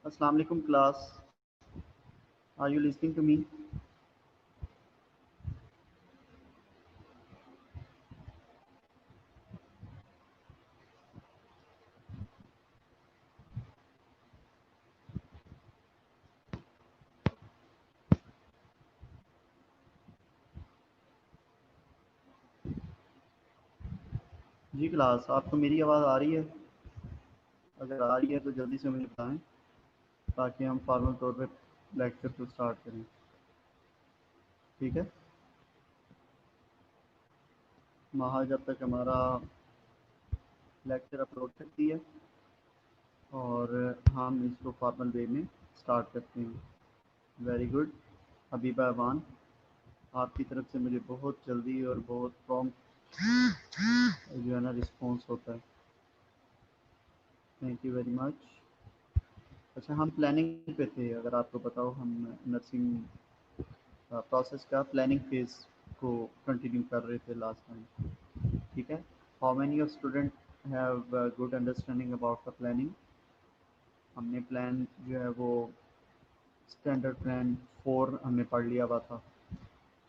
Assalamu alaikum class. Are you listening to me? जी class, आपको मेरी आवाज़ आ रही है? अगर आ रही है तो जल्दी से मुझे बताएं ताकि हम फॉर्मल तौर पे लेक्चर को स्टार्ट करें। ठीक है। महा जब तक हमारा लेक्चर अपलोड करती है और हम इसको फॉर्मल वे में स्टार्ट करते हैं। Very good. हबीबा अमान, आपकी तरफ से मुझे बहुत जल्दी और बहुत प्रॉम्प्ट जो है ना रिस्पॉन्स होता है। Thank you very much. अच्छा, हम प्लानिंग पे थे, अगर आपको बताओ हम नर्सिंग प्रोसेस का प्लानिंग फेज को कंटिन्यू कर रहे थे लास्ट टाइम। ठीक है। How many of student have good understanding about the planning? हमने प्लान जो है वो स्टैंडर्ड प्लान 4 हमने पढ़ लिया हुआ था।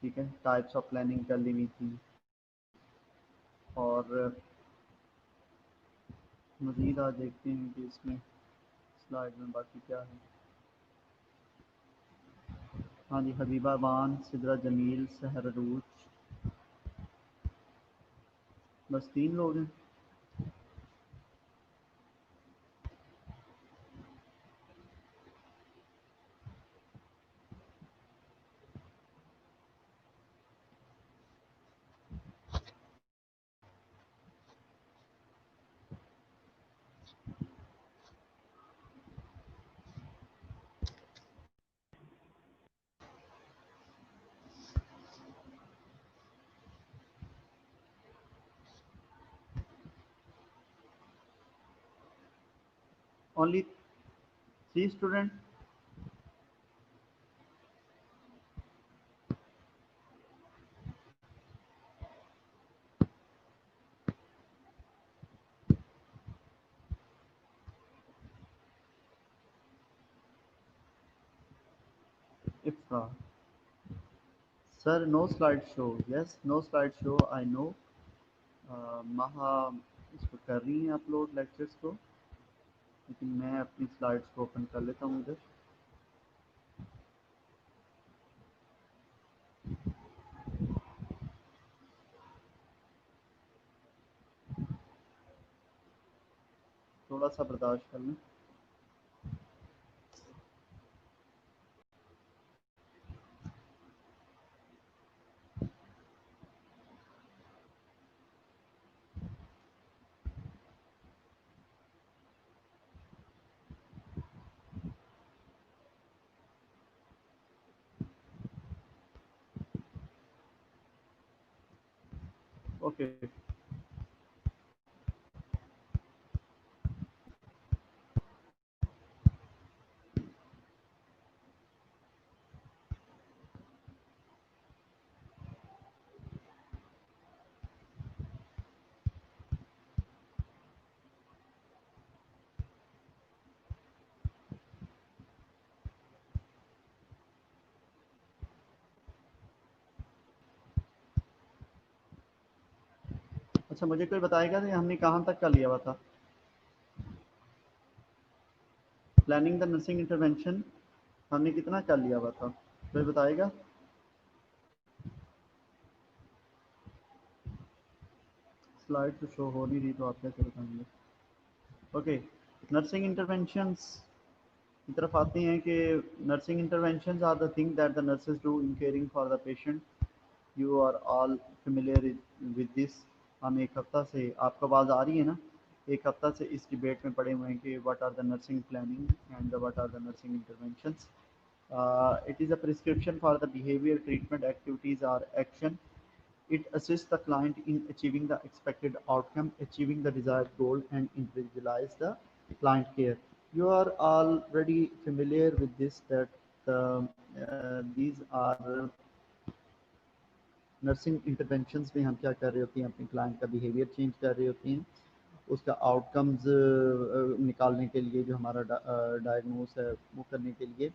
ठीक है। टाइप्स ऑफ प्लानिंग कर ली हुई थी और मज़ीद आज देखते हैं कि इसमें स्लाइड में बाकी क्या है। हाँ जी, हबीबा बान, सिदरा जमील, सहर अरूज, बस 3 लोग हैं। Only 3 student. Ifra sir, no slide show. Yes, no slide show, I know. महा इसको कर रही हैं अपलोड लेक्चर्स को, लेकिन मैं अपनी स्लाइड्स को ओपन कर लेता हूँ इधर। थोड़ा सा बर्दाश्त कर लें। ओके। अच्छा, मुझे कोई बताएगा कि हमने कहाँ तक कर लिया हुआ था प्लानिंग द नर्सिंग इंटरवेंशन? हमने कितना कर लिया हुआ था, कोई बताएगा? स्लाइड तो शो हो नहीं रही तो आप कैसे बताएंगे? ओके। नर्सिंग इंटरवेंशंस की तरफ आते हैं कि nursing interventions are the thing that the nurses do in caring for the patient. You are all familiar with this. हम एक हफ्ता से, आपको आवाज़ आ रही है ना, एक हफ्ता से इस डिबेट में पड़े हुए हैं कि what are the nursing planning and what are the nursing interventions. It is a prescription for the behavior, treatment, activities or action. It assists the client in achieving the expected outcome, achieving the desired goal, and individualize the client care. You are already familiar with this, that these are nursing interventions में हम क्या कर रहे होते हैं, अपने client का behaviour change कर रहे होते हैं उसका आउटकम्स निकालने के लिए, जो हमारा डायग्नोस है वो करने के लिए,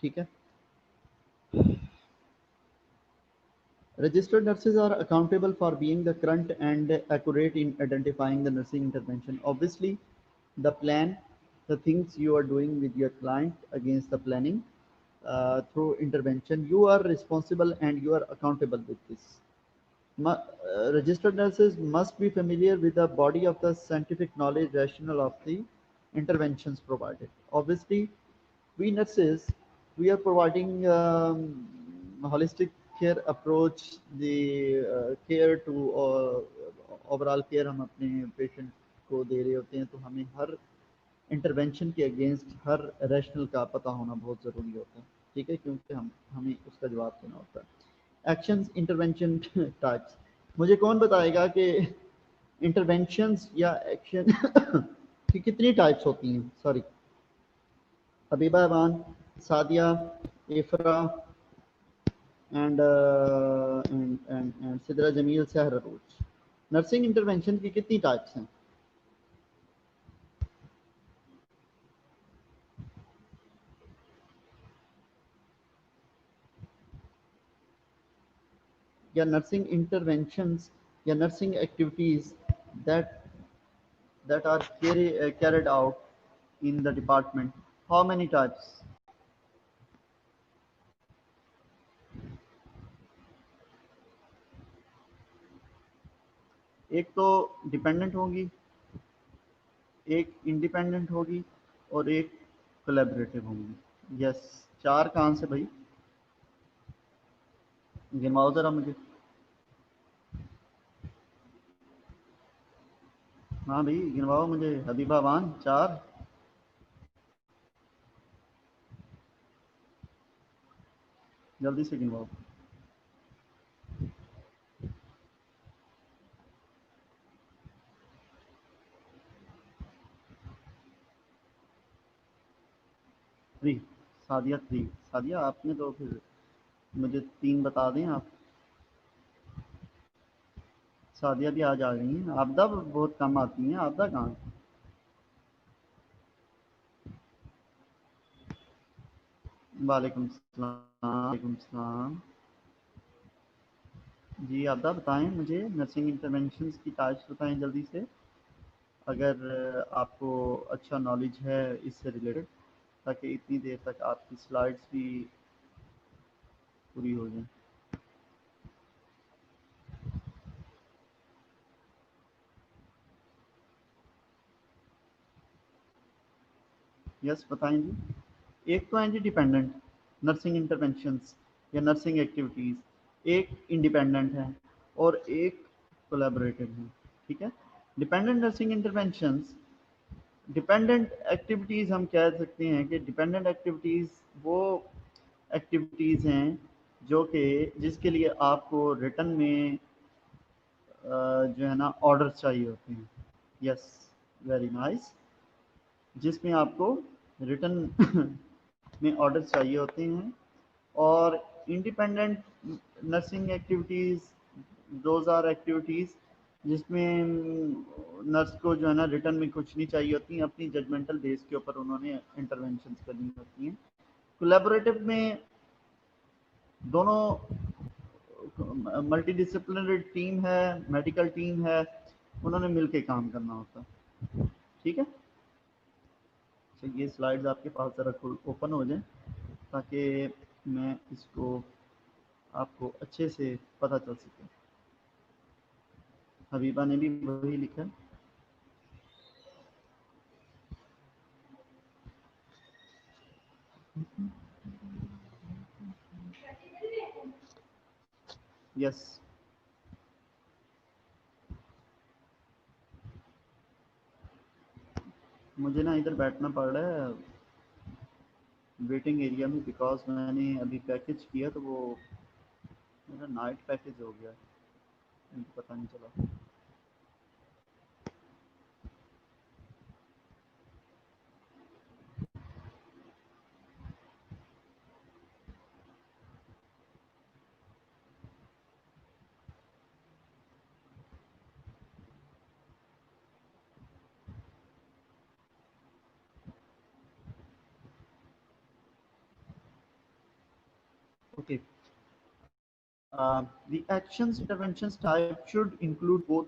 ठीक है। Registered nurses are accountable for being the current and accurate in identifying the nursing intervention. Obviously, the plan, the things you are doing with your client against the planning through intervention, you are responsible and you are accountable with this. Registered nurses must be familiar with the body of the scientific knowledge rationale of the interventions provided. Obviously, we nurses, we are providing holistic care approach, the care to overall care हम अपने patient को दे रहे होते हैं, तो हमें हर intervention के against her rational का पता होना बहुत ज़रूरी होता है, ठीक है, क्योंकि हमें उसका जवाब देना होता है। एक्शंस इंटरवेंशन टाइप्स, मुझे कौन बताएगा कि इंटरवेंशंस या एक्शन की कितनी टाइप्स होती हैं? Sorry, Habiba Aman, Sadia, Ifra and Sidra Jamil Sehar Rose, nursing intervention की कितनी टाइप्स हैं? या नर्सिंग इंटरवेंशंस या nursing activities that are carried out in the department, how many types? एक तो डिपेंडेंट होगी, एक इंडिपेंडेंट होगी और एक कोलैबोरेटिव होंगी। यस, चार कहाँ से भाई? गिनवाओ जरा मुझे। हाँ भाई गिनवाओ मुझे, हबीबा वान, चार। जल्दी से गिनवाओ। थ्री। सादिया थ्री। सादिया आपने तो फिर मुझे तीन बता दें आप। सादिया भी आज आ गई हैं। आपदा बहुत कम आती हैं, आपदा कहाँ? वालेकुम सलाम। वालेकुम सलाम। जी आपदा बताएं मुझे, नर्सिंग इंटरवेंशंस की टाइप्स बताएं जल्दी से, अगर आपको अच्छा नॉलेज है इससे रिलेटेड, ताकि इतनी देर तक आपकी स्लाइड्स भी पूरी हो जाएं। यस बताएं जी। एक तो हैं जी डिपेंडेंट नर्सिंग इंटरवेंशंस या नर्सिंग एक्टिविटीज़, एक इंडिपेंडेंट है और एक कोलैबोरेटिव है, ठीक है। Dependent nursing interventions, dependent activities हम कह सकते हैं कि डिपेंडेंट एक्टिविटीज़ वो एक्टिविटीज़ हैं जो कि जिसके लिए आपको रिटर्न में जो है ना ऑर्डर चाहिए होते हैं। Yes, very nice. जिसमें आपको रिटर्न में ऑर्डर चाहिए होते हैं। और independent nursing activities, those are activities जिसमें नर्स को जो है ना रिटर्न में कुछ नहीं चाहिए होती हैं, अपनी जजमेंटल बेस के ऊपर उन्होंने इंटरवेंशन करनी होती हैं। कोलैबोरेटिव में दोनों मल्टी डिसिप्लिनरी टीम है, मेडिकल टीम है, उन्होंने मिलके काम करना होता है, ठीक है। तो ये स्लाइड्स आपके पास ज़रा ओपन हो जाएं ताकि मैं इसको आपको अच्छे से पता चल सके। हबीबा ने भी वही लिखा है। यस, मुझे ना इधर बैठना पड़ रहा है वेटिंग एरिया में, बिकॉज मैंने अभी पैकेज किया तो वो मेरा नाइट पैकेज हो गया, मुझे पता नहीं चला। Okay. The actions interventions type should include both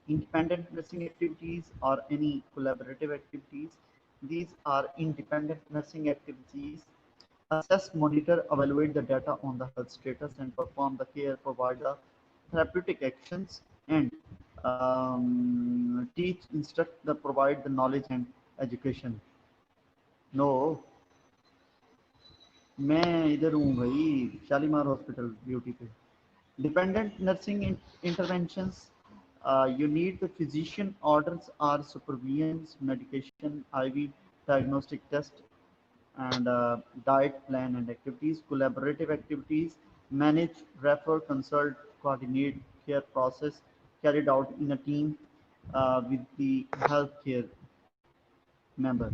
independent nursing activities or any collaborative activities. These are independent nursing activities. Assess, monitor, evaluate the data on the health status and perform the care, provide the therapeutic actions, and teach, instruct, the provide the knowledge and education. No, मैं इधर हूँ भाई, Shalimar hospital duty पे. Dependent nursing interventions, you need the physician orders or supervisions, medication, IV, diagnostic test, and diet plan and activities. Collaborative activities, manage, refer, consult, coordinate care process carried out in a team with the healthcare member.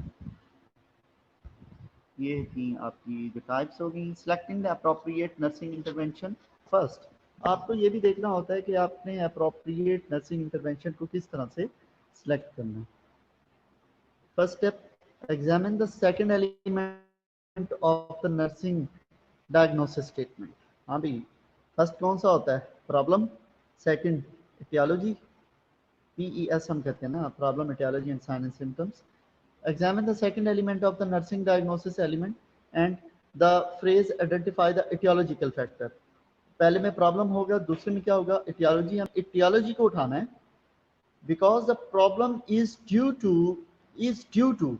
ये थी आपकी जो types होगी. Selecting the appropriate nursing intervention. First आपको ये भी देखना होता है कि आपने अप्रोप्रिएट नर्सिंग इंटरवेंशन को किस तरह से सिलेक्ट करना है. First step, examine the second element of the nursing diagnosis statement. हाँ भाई, फर्स्ट कौन सा होता है? प्रॉब्लम. सेकंड एटियोलॉजी, PES हम कहते हैं ना, problem, etiology and sign and symptoms. Examine the second element of the nursing diagnosis element and the phrase identify the etiological factor. पहले में प्रॉब्लम होगा, दूसरे में क्या होगा? एटियोलॉजी. हम एटियोलॉजी को उठाना है because the problem is due to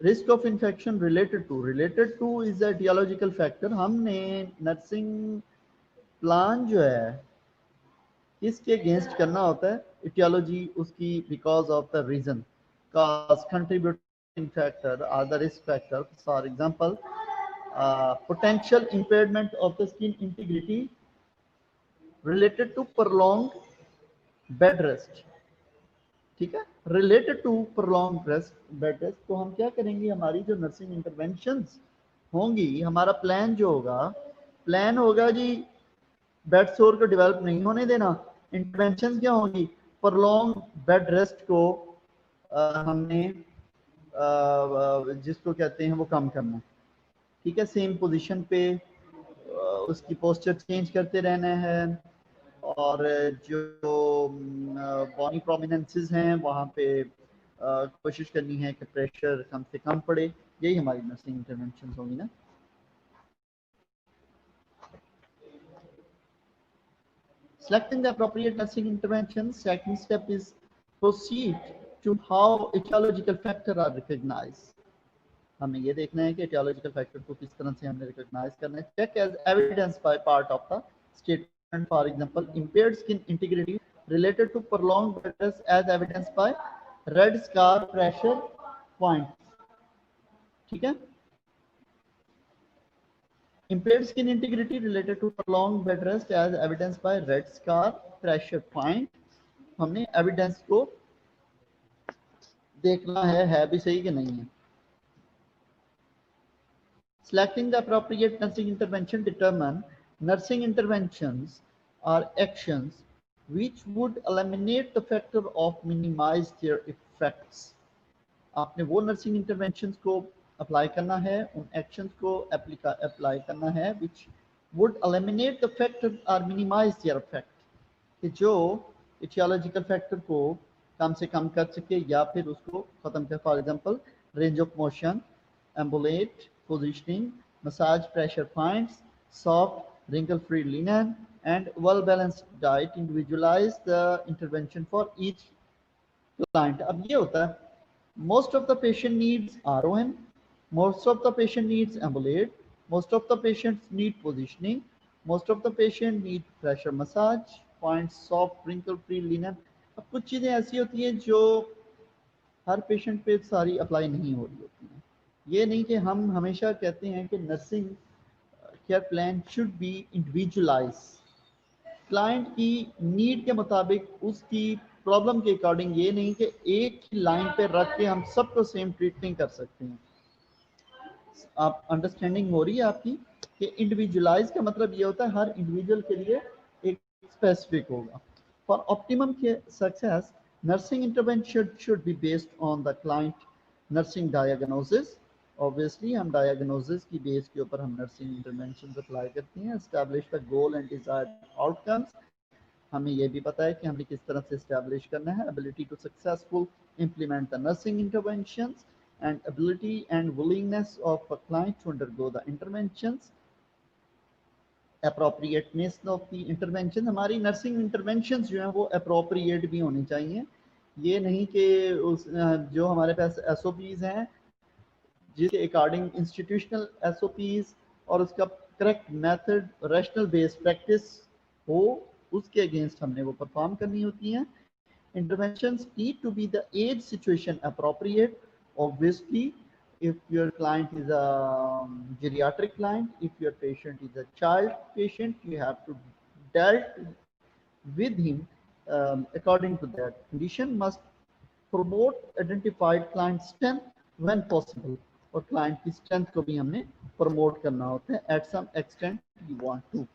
risk of infection related to is the etiological factor. हमने नर्सिंग प्लान जो है किसके अगेंस्ट करना होता है? एटियोलॉजी, उसकी because of the reason, cause, contributing factor or the risk factor. For example, potential impairment of the skin integrity related to prolonged bed rest. ठीक है, related to prolonged bed rest. तो हम क्या करेंगे? हमारी जो नर्सिंग इंटरवेंशंस होंगी, हमारा प्लान जो होगा, प्लान होगा जी बेड सोर को डेवलप नहीं होने देना. इंटरवेंशन क्या होंगी? prolonged बेड रेस्ट को हमने जिसको कहते हैं वो कम करना. ठीक है, सेम पोजीशन पे उसकी पोस्चर चेंज करते रहना है और जो बॉडी प्रोमिनेंसेस हैं वहाँ पे कोशिश करनी है कि प्रेशर कम से कम पड़े. यही हमारी नर्सिंग इंटरवेंशन होंगी ना. Selecting the appropriate nursing intervention. Second step is proceed to how etiological factor are recognized. हमें ये देखना है कि एटियोलॉजिकल फैक्टर को किस तरह से हमने रिकॉग्नाइज करना है. Check as evidence by part of the statement. For example, impaired skin integrity related to prolonged bed rest as evidenced by red scar, pressure point. ठीक है, impaired skin integrity related to prolonged bed rest as evidenced by red scar, pressure point. हमने evidence को देखना है भी सही कि नहीं है. Selecting the appropriate nursing intervention. Determine nursing interventions or actions which would eliminate the factor of minimize their effects. आपने वो nursing interventions को अप्लाई करना है, उन actions को अप्लाई करना है which would eliminate the factor or minimize their effect, कि जो etiological factor को कम से कम कर सके या फिर उसको खत्म कर. For example, range of motion, ambulate, positioning, massage pressure points, soft, wrinkle-free linen, and well-balanced diet. Individualize the intervention for each client. अब ये होता है, most of the patient needs ROM, most of the patient needs ambulate, most of the patients need positioning, most of the patient need pressure massage points, soft, wrinkle-free linen. अब कुछ चीज़ें ऐसी होती हैं जो हर पेशेंट पे सारी अप्लाई नहीं हो रही होती हैं. ये नहीं कि हम हमेशा कहते हैं कि nursing care plan should be individualise, client की नीड के मुताबिक, उसकी प्रॉब्लम के अकॉर्डिंग. ये नहीं कि एक ही लाइन पे रख के हम सबको सेम ट्रीट नहीं कर सकते हैं. आप अंडरस्टैंडिंग हो रही है आपकी कि इंडिविजुअलाइज का मतलब ये होता है हर इंडिविजुअल के लिए एक स्पेसिफिक होगा. For optimum success, nursing intervention should be based on the client nursing diagnosis. Obviously हम डायग्नोसिस की बेस के ऊपर हम नर्सिंग इंटरवेंशन अप्लाई करते हैं। Establish the goal and desired outcomes, हमें ये भी पता है कि हमें किस तरह से एस्टैब्लिश करना है। Ability to successful implement the nursing interventions and ability and willingness of a client to undergo the interventions, appropriateness of the intervention, हमारी नर्सिंग इंटरवेंशंस जो हैं वो अप्रोप्रिएट भी होनी चाहिए। ये नहीं कि उस जो हमारे पास एसओपीज हैं जिसके अकॉर्डिंग इंस्टीट्यूशनल एसओपीज और उसका correct method rational based practice हो, उसके अगेंस्ट हमने वो परफॉर्म करनी होती हैं। Interventions need to be the age situation appropriate. Obviously, if your client is a geriatric client, if your patient is a child patient, you have to deal with him according to that. Condition must promote identified client strength when possible. और client की strength को भी हमने promote करना होता है at some extent you want to.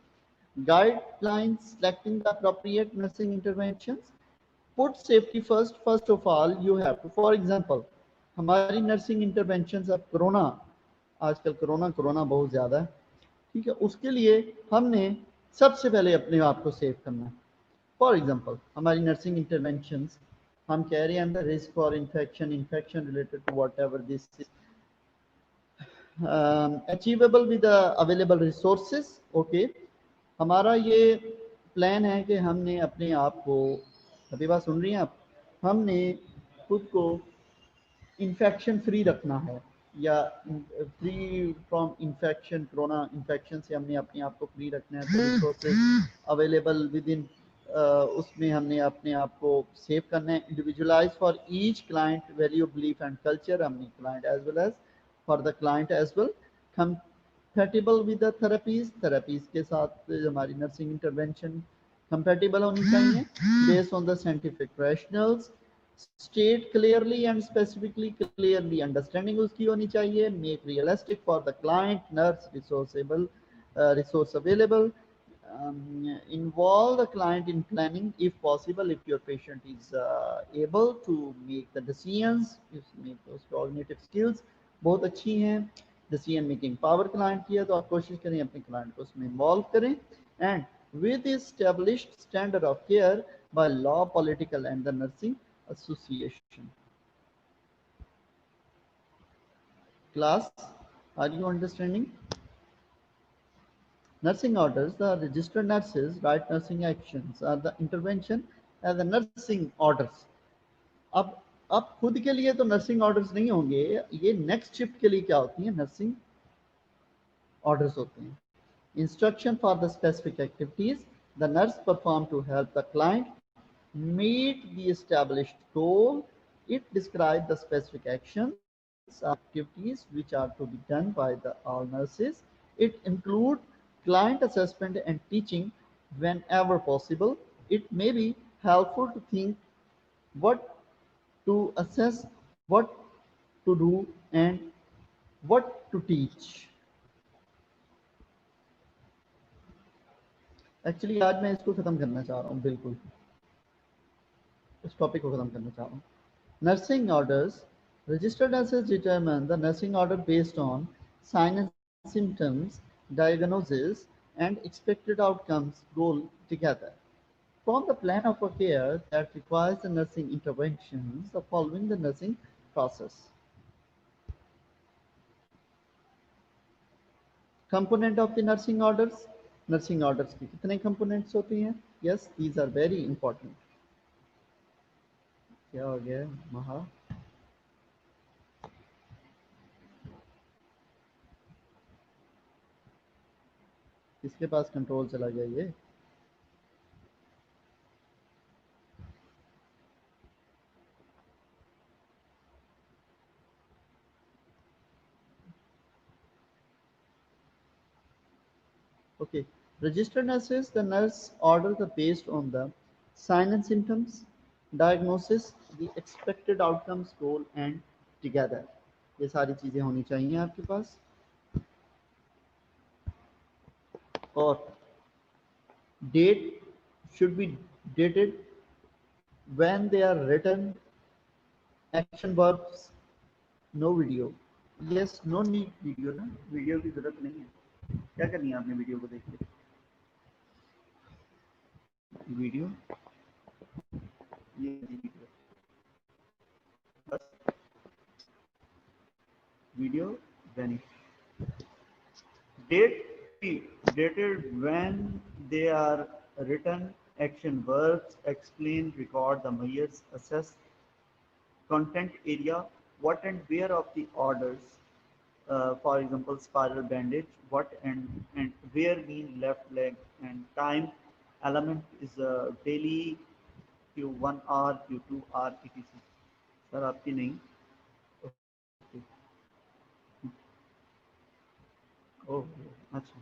Guidelines selecting the appropriate nursing interventions. Put safety first. First of all, you have to, for example, हमारी nursing intervention अब कोरोना, आजकल कोरोना बहुत ज़्यादा है, ठीक है, उसके लिए हमने सबसे पहले अपने आप को सेव करना है। फॉर एग्जांपल हमारी नर्सिंग इंटरवेंशन हम कह रहे हैं the risk for infection related to whatever this achievable with available resources. Okay, हमारा ये प्लान है कि हमने अपने आप को, अभी बात सुन रही हैं आप, हमने खुद को इन्फेक्शन फ्री रखना है या free from infection, corona infection से हमने अपने आप को फ्री रखना है। तो रिसोर्सेज अवेलेबल विद इन उसमें हमने अपने आप को सेव करना है। Individualize for each client value belief and culture, हमने client as well as for the client as well. Compatible with the therapies के साथ हमारी नर्सिंग इंटरवेंशन कंपैटिबल होनी चाहिए based on the scientific rationales. State clearly and specifically, clearly understanding उसकी होनी चाहिए। Make realistic for the client, nurse resourceable, resource available. Involve the client in planning if possible, if your patient is able to make the decisions, if make those cognitive skills बहुत अच्छी हैं, decision making power client की है, तो आप कोशिश करें अपने क्लाइंट को उसमें इन्वॉल्व करें। And with established standard of care by law, political and the nursing association. Class, are you understanding? Nursing orders, the registered nurses write nursing actions are the intervention and the nursing orders. अब खुद के लिए तो nursing orders नहीं होंगे, ये next shift के लिए क्या होती है, नर्सिंग ऑर्डर्स होते हैं। Instruction for the specific activities the nurse perform to help the client meet the established goal. It describes the specific actions, activities which are to be done by the all nurses. It includes client assessment and teaching whenever possible. It may be helpful to think what to assess, what to do, and what to teach. Actually आज मैं इसको ख़त्म करना चाह रहा हूँ, बिल्कुल इस टॉपिक को ख़त्म करना चाह रहा हूँ। Nursing orders. Registered nurses determine the nursing order based on signs and symptoms, diagnosis, and expected outcomes goal together. From the plan of a care that requires the nursing interventions, the following the nursing process. Component of the nursing orders. Nursing orders की कितने components होती हैं? Yes, these are very important. क्या हो गया महा? किसके पास control चला गया ये? Okay, registered nurses, the nurse orders are based on the sign and symptoms, diagnosis, the expected outcomes, goal and together. ये सारी चीजें होनी चाहिए आपके पास। और date should be dated when they are written, action verbs, no video, yes, no need video ना, video की जरूरत नहीं है। क्या करनी है आपने वीडियो को देख के? वीडियो, ये वीडियो, बस video vanish date dated when they are written, action verbs explain, record the measures, assess content area, what and where of the orders. For example, spiral bandage, what and where mean left leg, and time element is daily, Q1 hour, Q2 hour, etc. Sir आपकी नहीं? Okay, okay, अच्छा,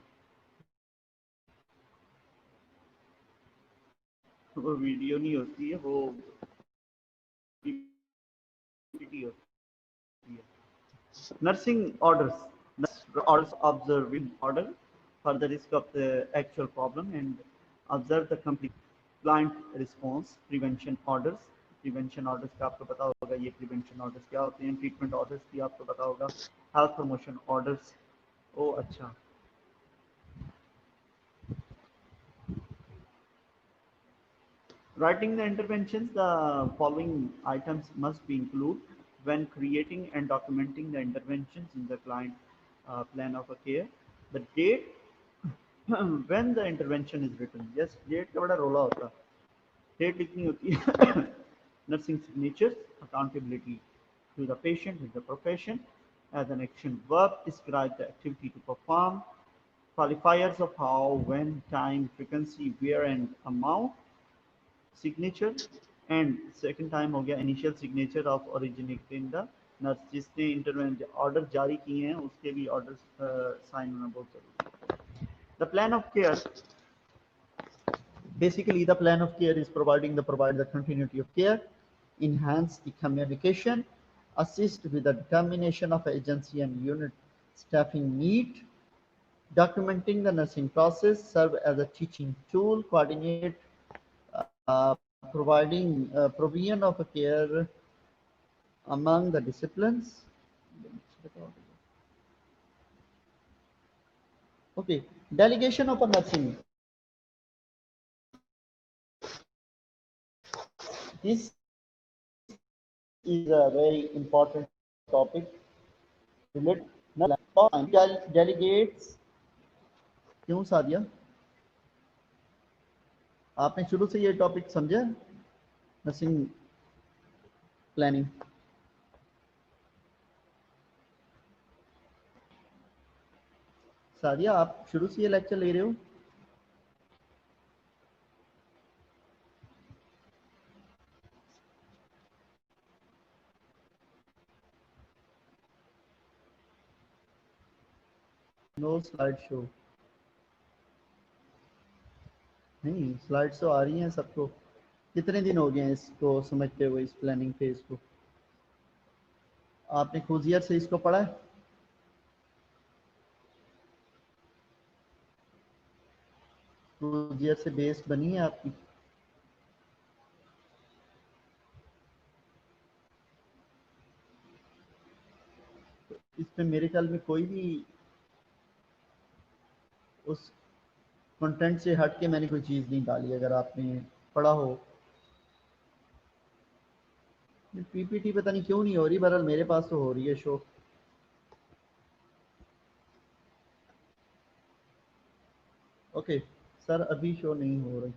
वो video नहीं होती है, वो PPT होती है। Nursing orders. Nurse orders observing order for the risk of the actual problem and observe the complete client response. Prevention orders. Prevention orders का आपको पता होगा, ये prevention orders क्या होते हैं? Treatment orders भी आपको पता होगा। Health promotion orders. ओ अच्छा, writing the interventions, the following items must be included when creating and documenting the interventions in the client plan of a care. The date when the intervention is written. Yes, date का बड़ा रोला होता है। Date लिखनी होती है। Nursing signatures, accountability to the patient with the profession. As an action verb, describe the activity to perform. Qualifiers of how, when, time, frequency, where, and amount. Signature and second time हो गया initial signature of originate in the nurse, जिसने intervention order जारी किए हैं उसके भी order sign होना बहुत जरूरी है। The plan of care, basically the plan of care is provide the continuity of care, enhance the communication, assist with the determination of agency and unit staffing need, documenting the nursing process, serve as a teaching tool, coordinate providing provision of a care among the disciplines. Okay, delegation of a nursing. This is a very important topic. Delegates. क्यों सादिया, आपने शुरू से ये topic समझा? Nursing planning. Sadia, आप शुरू से ये लेक्चर ले रहे हो? No slide show. नहीं, स्लाइड्स तो आ रही हैं सबको। कितने दिन हो गए हैं इसको समझते हुए, इस प्लानिंग फेज को? आपने खुजियर से इसको पढ़ा है? खुजियर से बेस बनी है आपकी? इसमें मेरे ख्याल में कोई भी उस कंटेंट से हट के मैंने कोई चीज़ नहीं डाली, अगर आपने पढ़ा हो। पीपीटी पता नहीं क्यों नहीं हो रही, बहरहाल मेरे पास तो हो रही है शो। ओके सर, अभी शो नहीं हो रही।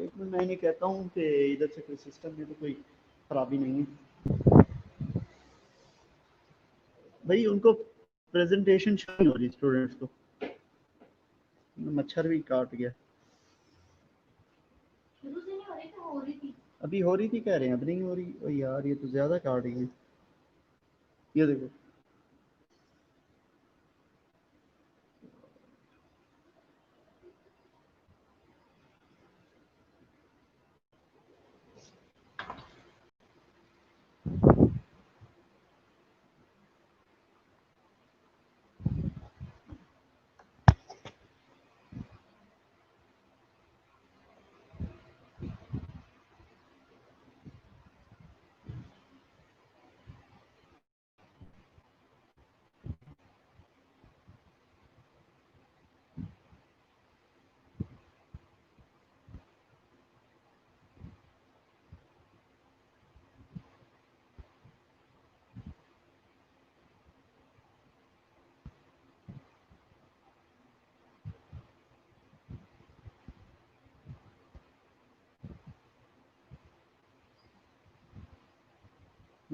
एक मिनट, मैं नहीं कहता हूँ कि इधर से कोई सिस्टम में तो कोई खराबी नहीं है भाई, उनको प्रेजेंटेशन शो नहीं हो रही स्टूडेंट्स को। मच्छर भी काट गया। शुरू से नहीं हो रही, तो हो रही थी, अभी हो रही थी कह रहे हैं, अब नहीं हो रही। ओ यार, ये तो ज्यादा काट रही है। ये देखो,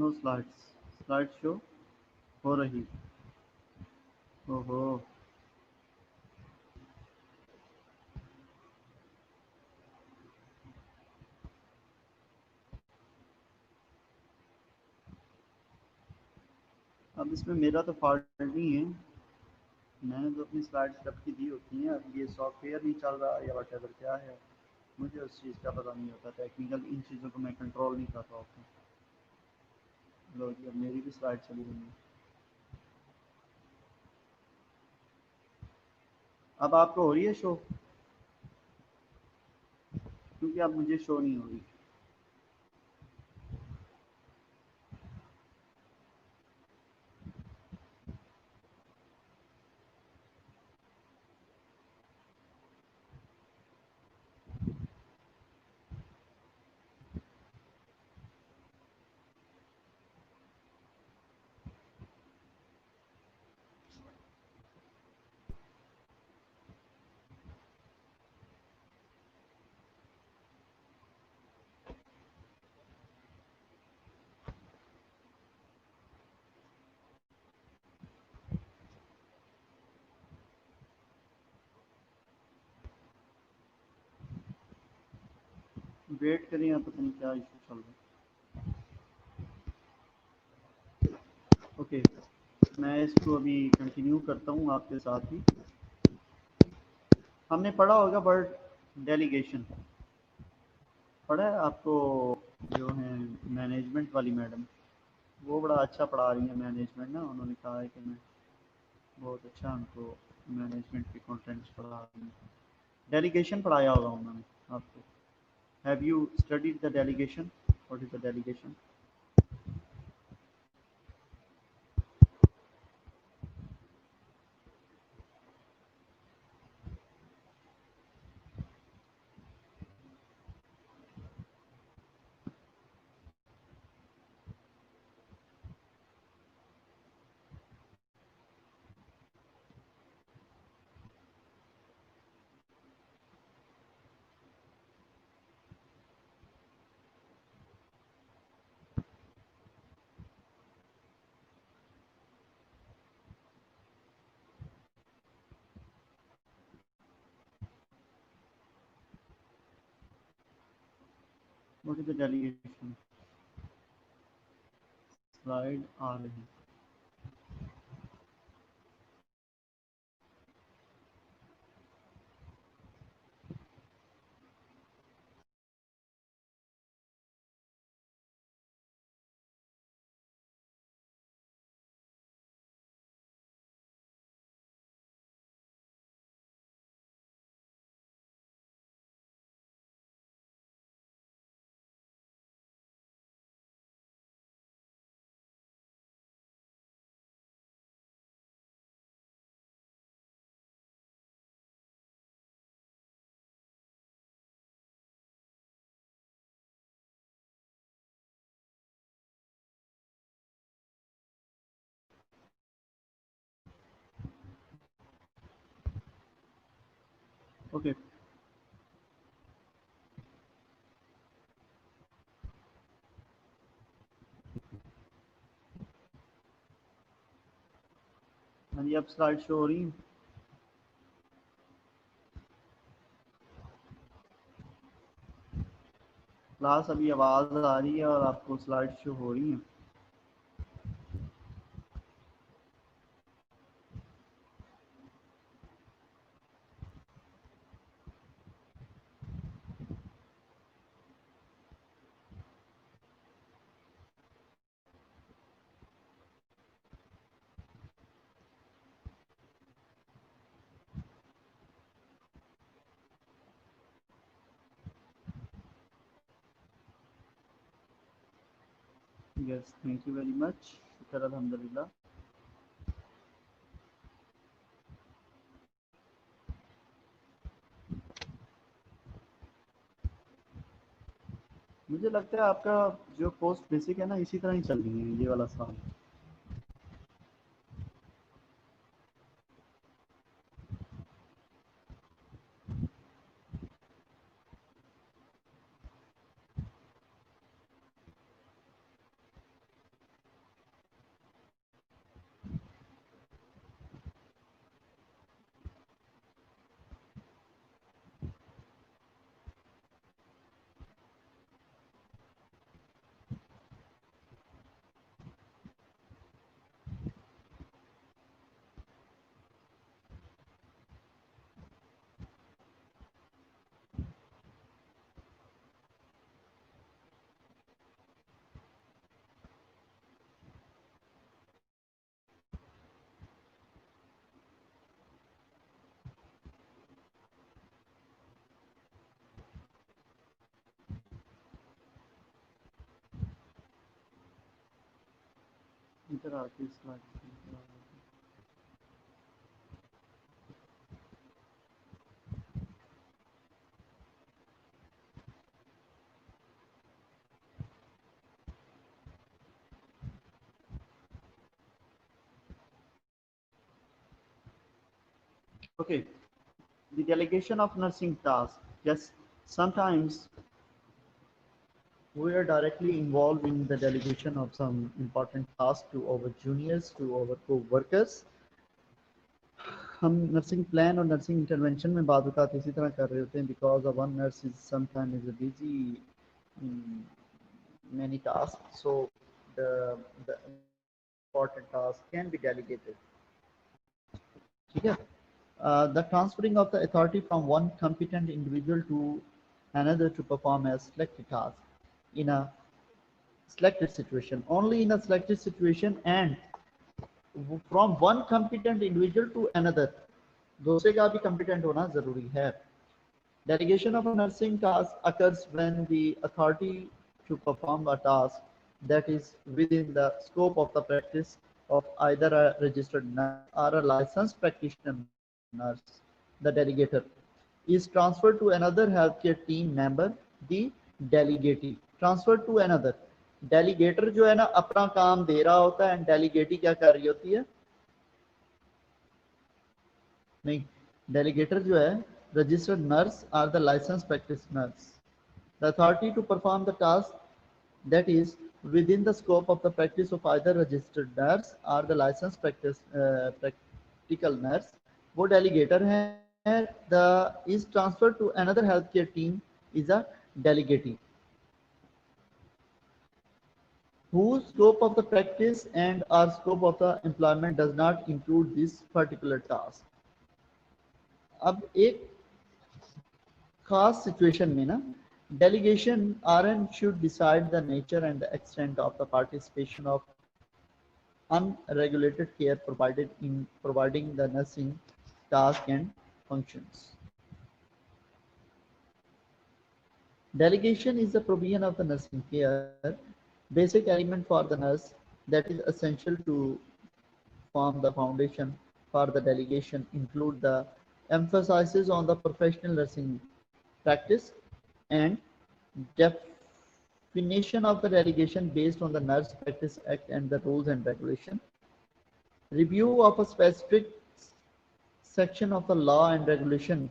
नो स्लाइड्स, स्लाइड शो हो रही। ओहो। अब इसमें मेरा तो फॉल्ट नहीं है, मैंने तो अपनी स्लाइड्स रखी दी होती हैं। अब ये सॉफ्टवेयर नहीं चल रहा या वट एवर क्या है, मुझे उस चीज़ का पता नहीं होता। टेक्निकल इन चीज़ों को मैं कंट्रोल नहीं कर पाता। लो जी, अब मेरी भी स्लाइड चली गई है। अब आपको हो रही है शो? क्योंकि अब मुझे शो नहीं हो रही। वेट करें, या पता नहीं क्या इशू चल रहा है। ओके, मैं इसको अभी कंटिन्यू करता हूँ आपके साथ ही। हमने पढ़ा होगा वर्ड डेलीगेशन, पढ़ा है आपको? जो है मैनेजमेंट वाली मैडम, वो बड़ा अच्छा पढ़ा रही है मैनेजमेंट ना। उन्होंने कहा है कि मैं बहुत अच्छा उनको मैनेजमेंट के कंटेंट्स पढ़ा रही हूँ। डेलीगेशन पढ़ाया होगा उन्होंने आपको। Have you studied the delegation? What is the delegation? What is the delegation? Slide आ रही। ओके। हाँ जी, अब स्लाइड शो हो रही है। क्लास अभी आवाज़ आ रही है और आपको स्लाइड शो हो रही है। Yes, thank you very much. शुक्र अल्हम्दुलिल्लाह। मुझे लगता है आपका जो पोस्ट बेसिक है ना, इसी तरह ही चल रही है ये वाला साल। इधर आके slide. Okay, the delegation of nursing tasks. Yes, sometimes we are directly involved in the delegation of some important tasks to our juniors, to our co-workers. हम नर्सिंग प्लान और नर्सिंग इंटरवेंशन में बाद वक़्त इसी तरह कर रहे होते हैं because one nurse is sometime is busy many tasks, so the important task can be delegated. ठीक है? The transferring of the authority from one competent individual to another to perform a selected task in a selected situation, only in a selected situation, and from one competent individual to another, दूसरे का भी competent होना जरूरी है. Delegation of a nursing task occurs when the authority to perform a task that is within the scope of the practice of either a registered nurse or a licensed practitioner nurse, the delegator, is transferred to another healthcare team member, the delegatee. Transferred to another. Delegator जो है ना अपना काम दे रहा होता है, and delegatee क्या कर रही होती है? नहीं, delegator जो है registered nurse or the licensed practitioners. The authority to perform the task that is within the scope of the practice of either registered nurse or the licensed practical nurse, वो delegator है. The is transferred to another healthcare team is a delegatee, whose scope of the practice and or scope of the employment does not include this particular task. अब एक खास situation में ना delegation RN should decide the nature and the extent of the participation of unregulated care provided in providing the nursing task and functions. Delegation is the provision of the nursing care, basic element for the nurse that is essential to form the foundation for the delegation include the emphasis on the professional nursing practice and definition of the delegation based on the Nurse Practice Act and the rules and regulation, review of a specific section of the law and regulation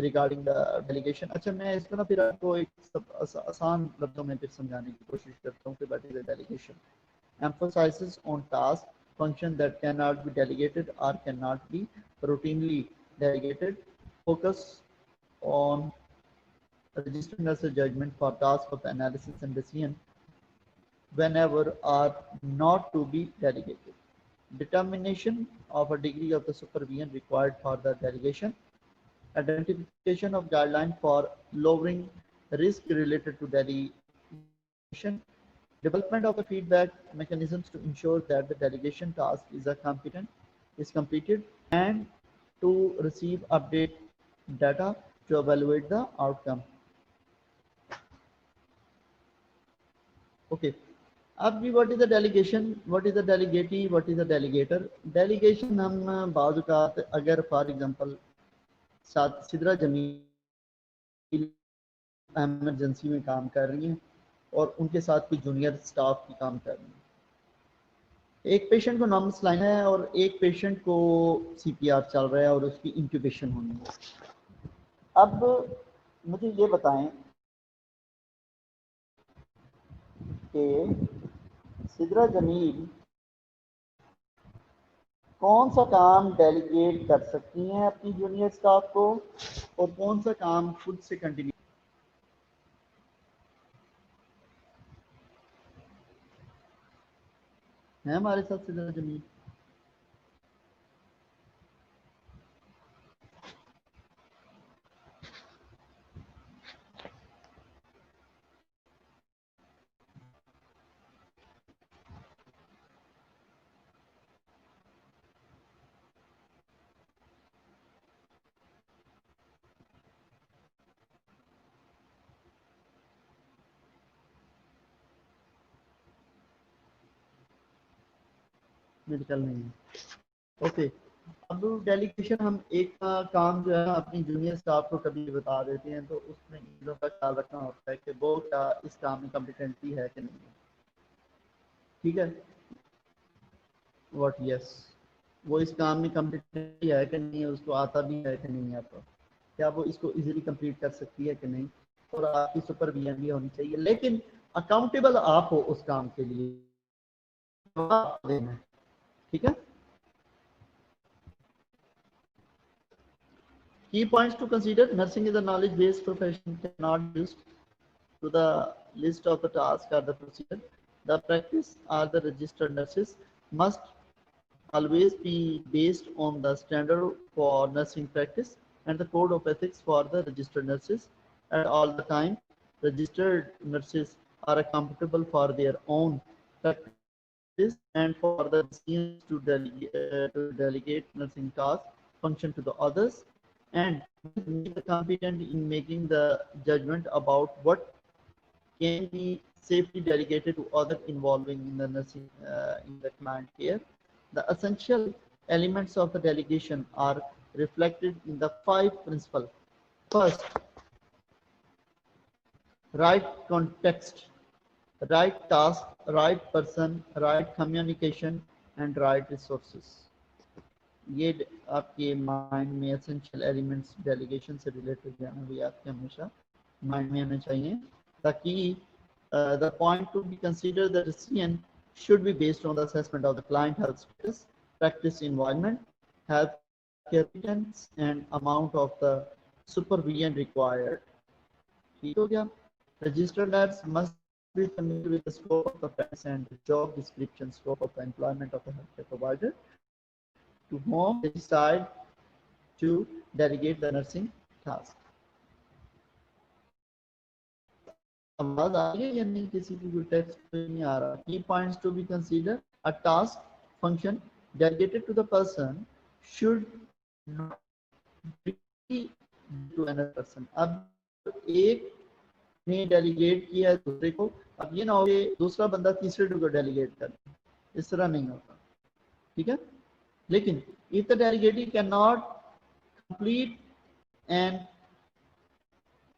regarding the delegation. अच्छा मैं इसको ना फिर आपको एक आसान लफ्जों में फिर समझाने की कोशिश करता हूँ कि what is a delegation. Emphasizes on task function that cannot be delegated or cannot be routinely delegated. Focus on registered nurse's judgment for task of analysis and decision whenever are not to be delegated. Determination of a degree of the supervision required for the delegation. Identification of guidelines for lowering risk related to delegation. Development of the feedback mechanisms to ensure that the delegation task is completed and to receive update data to evaluate the outcome. Okay. अब भी what is the delegation, what is the delegatee, what is the delegator. Delegation हम बाज़ औक़ात अगर for example साथ Sidra Jameel emergency में काम कर रही हैं और उनके साथ कोई जूनियर स्टाफ की काम कर रही हैं, एक पेशेंट को नॉर्मल सलाइन है और एक पेशेंट को सीपीआर चल रहा है और उसकी इंक्यूबेशन होनी है. अब मुझे ये बताएं कि सिदरा जमील कौन सा काम डेलीगेट कर सकती हैं अपनी जूनियर स्टाफ को और कौन सा काम खुद से कंटिन्यू. है हमारे साथ सिदरा जमील? मेडिकल नहीं है। ओके, अब डेलीगेशन हम एक काम जो है अपनी जूनियर स्टाफ को कभी बता देते हैं, तो उसमें चीज़ों का ख्याल रखना होता है कि वो क्या इस काम में कॉम्पिटेंसी है कि नहीं है। ठीक है, व्हाट, यस, वो इस काम में कॉम्पिटेंसी है कि नहीं है, उसको आता भी है कि नहीं आता, क्या वो इसको इजीली कंप्लीट कर सकती है कि नहीं, और आपकी सुपरविजन भी होनी चाहिए, लेकिन अकाउंटेबल आप हो उस काम के लिए, देना है। ठीक है, key points to consider: nursing is a knowledge based profession, cannot be used to the list of the task or the procedure. The practice or the registered nurses must always be based on the standard for nursing practice and the code of ethics for the registered nurses. At all the time, registered nurses are accountable for their own practice and for the decisions to delegate nursing tasks function to the others, and be competent in making the judgment about what can be safely delegated to others involving in the nursing in the client care. The essential elements of the delegation are reflected in the 5 principles. First, right context, right task, right person, right communication, and right resources. ये आपके mind में essential elements delegation से related जो है भी आपके हमेशा mind में आना चाहिए, ताकि the point to be considered the decision should be based on the assessment of the client health status, practice environment, health care competence, and amount of the supervision required. ठीक हो गया? Registered nurse must be familiar with the scope of the practice and the job description, scope of the employment of the healthcare provider to whom they decide to delegate the nursing task. आवाज आ रही है या नहीं? किसी की कोई text नहीं आ रहा? Key points to be considered: a task function delegated to the person should not be to another person. अब एक ने डेलीगेट किया है दूसरे को, अब ये ना हो कि दूसरा बंदा तीसरे को डेलीगेट कर, इस तरह नहीं होता। ठीक है, लेकिन if the delegate cannot complete an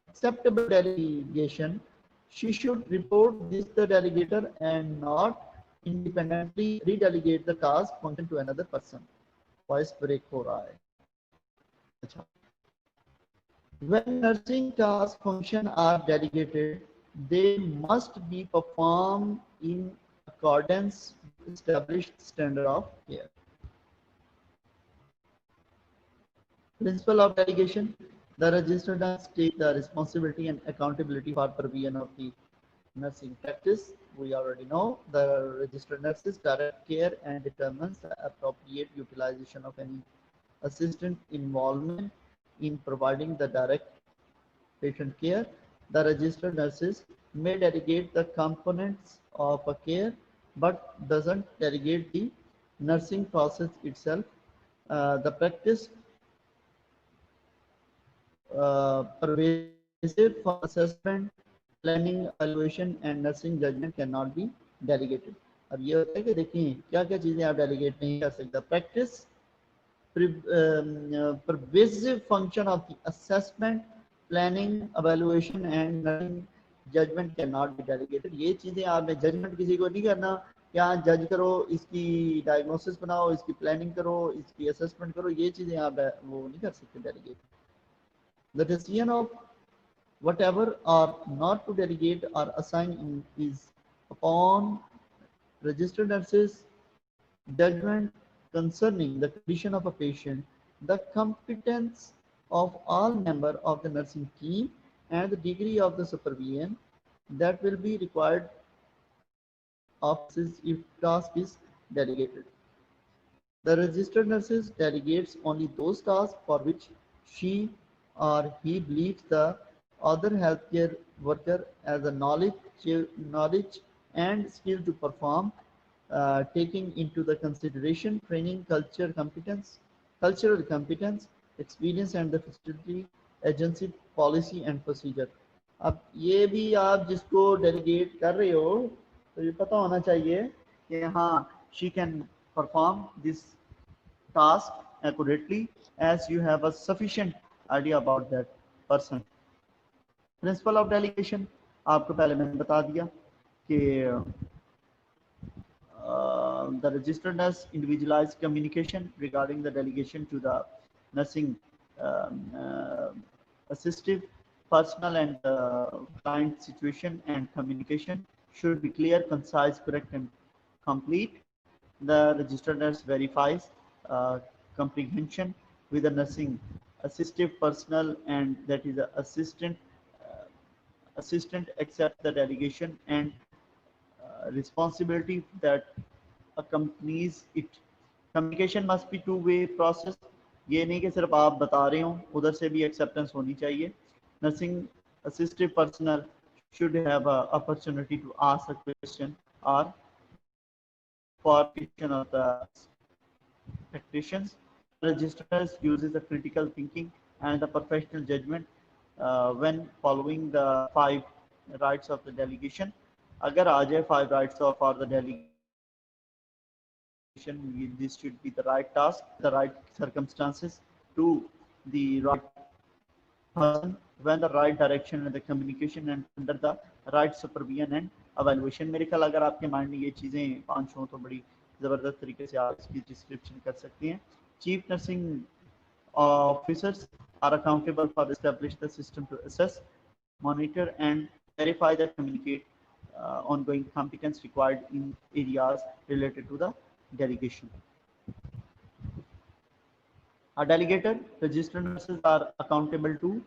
acceptable delegation, she should report this to the delegator and not independently redelegate the task function to another person. Voice break हो रहा है। अच्छा, when nursing task function are delegated, they must be performed in accordance with established standard of care. Principle of delegation: the registered nurse take the responsibility and accountability for provision of the nursing practice. We already know the registered nurses direct care and determines the appropriate utilization of any assistant involvement in providing the direct patient care. The registered nurses may delegate the components of a care, but doesn't delegate the nursing process itself. The practice pervasive for assessment, planning, evaluation and nursing judgment cannot be delegated. अब ये होता है कि देखिए क्या क्या चीजें आप डेलीगेट नहीं कर सकते। Practice, pervasive function of the assessment, planning, evaluation and nursing judgment cannot be delegated. ये चीजें आपने जजमेंट किसी को नहीं करना, क्या जज करो, इसकी डायग्नोसिस बनाओ, इसकी प्लानिंग करो, इसकी असेसमेंट करो, ये चीजें आप वो नहीं कर सकते delegate. The decision of whatever or not to delegate or assign is upon registered nurses' judgment concerning the condition of a patient, the competence of all members of the nursing team, and the degree of the supervision that will be required of if task is delegated. The registered nurses delegates only those tasks for which she or he believes the other healthcare worker has the knowledge and skill to perform, taking into the consideration training, cultural competence, experience and the facility, agency, policy and procedure. अब ये भी आप जिसको delegate कर रहे हो तो ये पता होना चाहिए कि हाँ, she can perform this task accurately as you have a sufficient idea about that person. Principle of delegation आपको पहले मैंने बता दिया कि the registered nurse individualized communication regarding the delegation to the nursing assistive personal and client situation and communication should be clear, concise, correct, and complete. The registered nurse verifies comprehension with the nursing assistive personnel, and that is the assistant accepts the delegation and responsibility that accompanies it. Communication must be two-way process. ये नहीं कि सिर्फ आप बता रहे हो, उधर से भी acceptance होनी चाहिए. Nursing assistive personnel should have an opportunity to ask a question or for question of the expectations. Registrars uses the critical thinking and the professional judgment when following the 5 rights of the delegation. अगर आ जाए 5 rights of for the delegation, this should be the right task, the right circumstances to the right person, when the right direction and the communication and under the right supervision and evaluation. मेरे ख्याल अगर आपके mind में ये चीज़ें 5 हों तो बड़ी ज़बरदस्त तरीके से आप इसकी डिस्क्रिप्शन कर सकते हैं. Chief nursing officers are accountable for establish the system to assess, monitor, and verify the communicate ongoing competence required in areas related to the delegation. A delegator, registered nurses are accountable to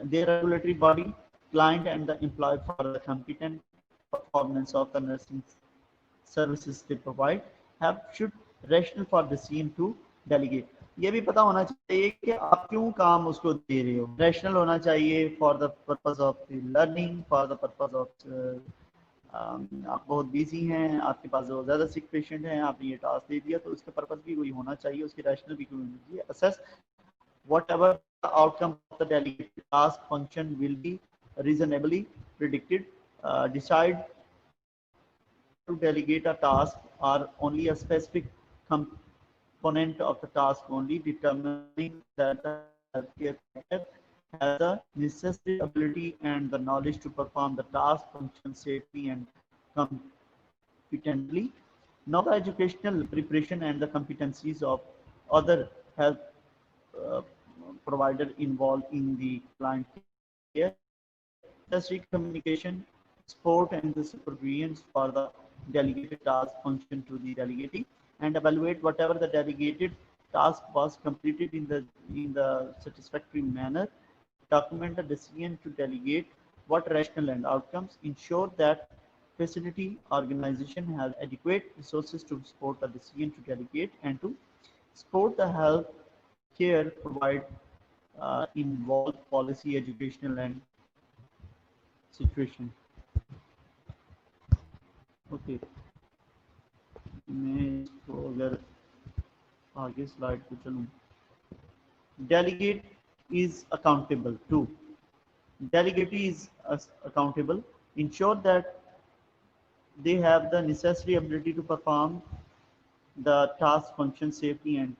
their regulatory body, client, and the employer for the competent performance of the nursing services they provide. Have should rational for decision to delegate. ये भी पता होना चाहिए कि आप क्यों काम उसको दे रहे हो. रैशनल होना चाहिए for the purpose of learning, for the purpose of आप बहुत बिजी हैं, आपके पास बहुत ज़्यादा सिक पेशेंट हैं, आपने ये टास्क दे दिया, तो उसका पर्पस भी कोई होना चाहिए, उसकी रैशनल भी कोई होनी चाहिए. Assess whatever the outcome of the delegated task function will be reasonably predicted. Decide to delegate a task or only a specific component of the task only, determining that the healthcare provider has the necessary ability and the knowledge to perform the task function safely and competently. Now the educational preparation and the competencies of other health provider involved in the client care, necessary communication, support, and the supervision for the delegated task function to the delegatee, and evaluate whatever the delegated task was completed in the satisfactory manner. Document the decision to delegate what rational and outcomes. Ensure that facility organization has adequate resources to support the decision to delegate and to support the health care provide involve policy, educational, and situation. Okay, मैं इसको अगर आगे slide पे चलूँ, delegate is accountable too. Delegatee is accountable. Ensure that they have the necessary ability to perform the task function safely and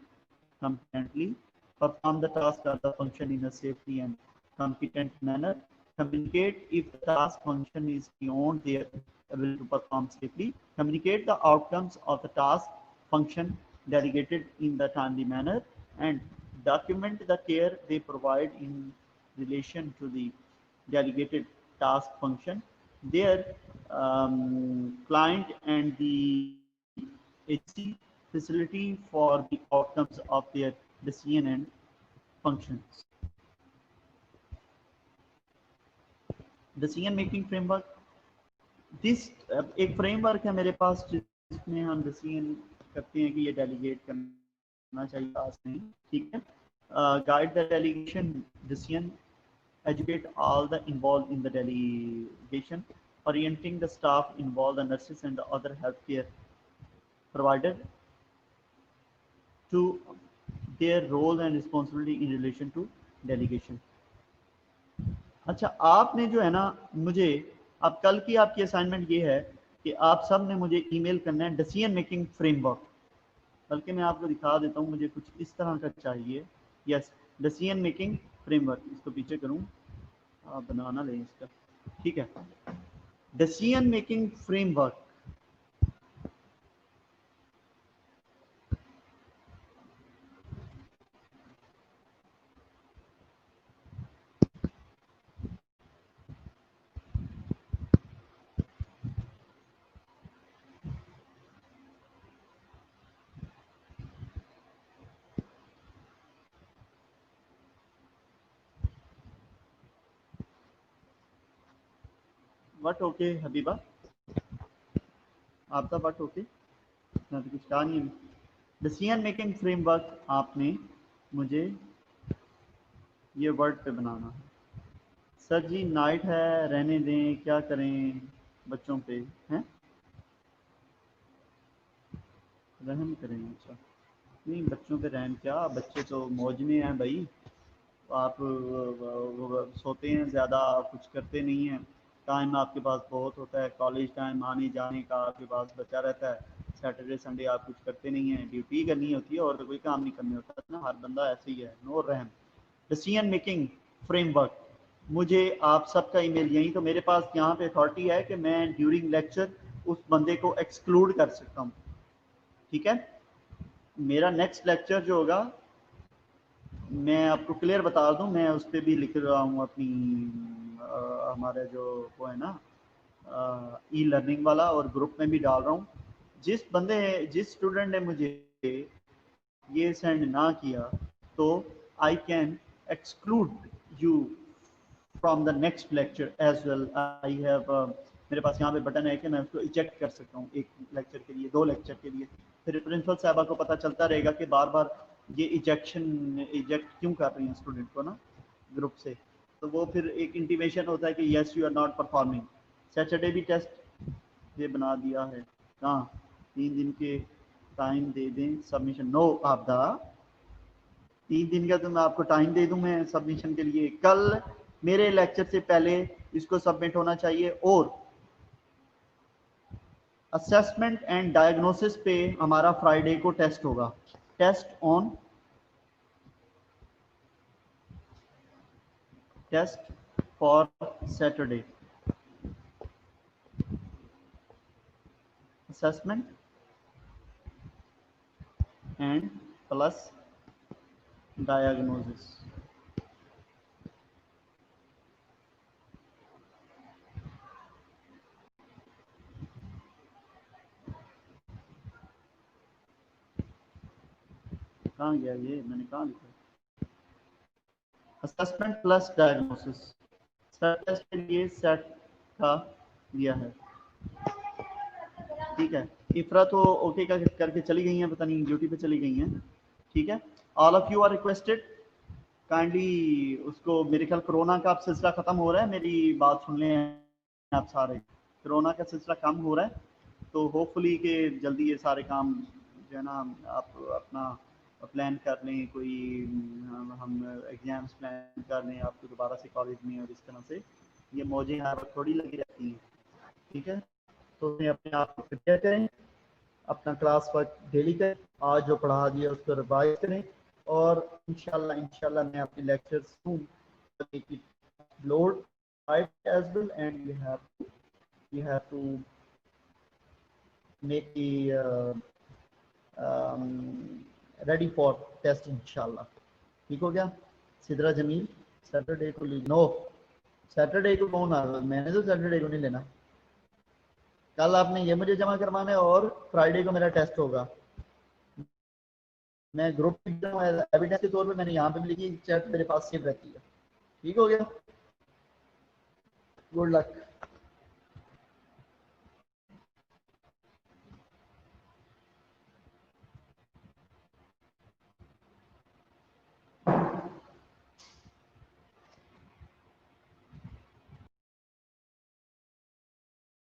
competently. Perform the task or the function in a safely and competent manner. Communicate if the task function is beyond their ability to perform safely. Communicate the outcomes of the task function delegated in the timely manner, and document the care they provide in relation to the delegated task function. Their client and the agency facility for the outcomes of their decision and functions. Decision making framework. This एक framework है मेरे पास जिसमें हम decision करते हैं कि ये delegate करना चाहिए टास्क नहीं, ठीक है. Guide the delegation decision, educate all the involved in the delegation, orienting the staff involved, the nurses and the other healthcare provider to their role and responsibility in relation to delegation. अच्छा, आपने जो है ना, मुझे अब कल की आपकी असाइनमेंट ये है कि आप सब ने मुझे ईमेल करना है डिसीजन मेकिंग फ्रेमवर्क। बल्कि मैं आपको दिखा देता हूँ, मुझे कुछ इस तरह का चाहिए। यस, डिसीजन मेकिंग फ्रेमवर्क, इसको पीछे करूँ, आप बनाना लें इसका, ठीक है। Decision making framework, what okay Habiba, आपका व्हाट ओके, मैं तो कुछ कहा नहीं। डिसीजन मेकिंग फ्रेमवर्क आपने मुझे ये वर्ड पे बनाना है। सर जी नाइट है, रहने दें, क्या करें बच्चों पे, हैं रहम करें। अच्छा, नहीं बच्चों पे रहम क्या, बच्चे तो मौज में हैं भाई। आप सोते हैं ज़्यादा, कुछ करते नहीं हैं, टाइम आपके पास बहुत होता है, कॉलेज टाइम आने जाने का आपके पास बचा रहता है। सैटरडे संडे आप कुछ करते नहीं हैं, ड्यूटी करनी होती है और तो कोई काम नहीं करने होता ना, हर बंदा ऐसे ही है। नो रहम। डिसीजन मेकिंग फ्रेमवर्क, मुझे आप सबका ईमेल, यही तो मेरे पास यहाँ पे अथॉरिटी है कि मैं ड्यूरिंग लेक्चर उस बंदे को एक्सक्लूड कर सकता हूँ, ठीक है। मेरा नेक्स्ट लेक्चर जो होगा, मैं आपको क्लियर बता दूं, मैं उस पर भी लिख रहा हूँ अपनी हमारे जो वो है ना ई लर्निंग वाला, और ग्रुप में भी डाल रहा हूँ। जिस स्टूडेंट ने मुझे ये सेंड ना किया तो I can exclude you from the next lecture as well. I have मेरे पास यहाँ पे बटन है कि मैं उसको इजेक्ट कर सकता हूँ, एक लेक्चर के लिए, 2 लेक्चर के लिए। फिर प्रिंसिपल साहबा को पता चलता रहेगा कि बार बार ये इजेक्ट क्यों कर रही हैं स्टूडेंट को ना ग्रुप से, तो वो फिर एक इंटीमेशन होता है कि yes you are not performing. Saturday भी टेस्ट ये बना दिया है, कहाँ 3 दिन के टाइम दे दें सबमिशन। नो आपदा, 3 दिन का तो मैं आपको टाइम दे दूं मैं सबमिशन के लिए, कल मेरे लेक्चर से पहले इसको सबमिट होना चाहिए। और असेसमेंट एंड डायग्नोसिस पे हमारा फ्राइडे को टेस्ट होगा। Test on test for Saturday, assessment and plus diagnosis. कहाँ गया ये, मैंने कहाँ लिखा, assessment plus diagnosis. Set test के लिए सेट का दिया है, ठीक है। इफ्रा तो ओके का करके चली गई हैं, पता नहीं ड्यूटी पे चली गई हैं, ठीक है। All of you are requested kindly उसको, मेरे ख्याल कोरोना का अब सिलसिला खत्म हो रहा है, मेरी बात सुन लें आप सारे, कोरोना का सिलसिला कम हो रहा है, तो होपफुली कि जल्दी ये सारे काम जो है ना आप अपना प्लान कर लें, कोई हम एग्जाम्स प्लान कर लें आपको दोबारा से कॉलेज में, और इस तरह से ये मौजें हर वक्त थोड़ी लगी रहती हैं, ठीक है। तो अपने आप को प्रिपेयर करें, अपना क्लास वर्क डेली करें, आज जो पढ़ा दिया उसको रिवाइज करें, और इंशाल्लाह मैं अपने lecture soon load as well, and you have to make the ready for test इंशाल्लाह। ठीक हो गया। सिद्रा जमील, सैटरडे को लीव नो, सैटरडे को कौन आ रहा है, मैंने तो सैटरडे को नहीं लेना। कल आपने ये मुझे जमा करवाना है और फ्राइडे को मेरा टेस्ट होगा। मैं ग्रुप एविडेंस के तौर पे मैंने यहाँ पे भी लिखी, चैट मेरे पास सेव रहती है। ठीक हो गया, गुड लक।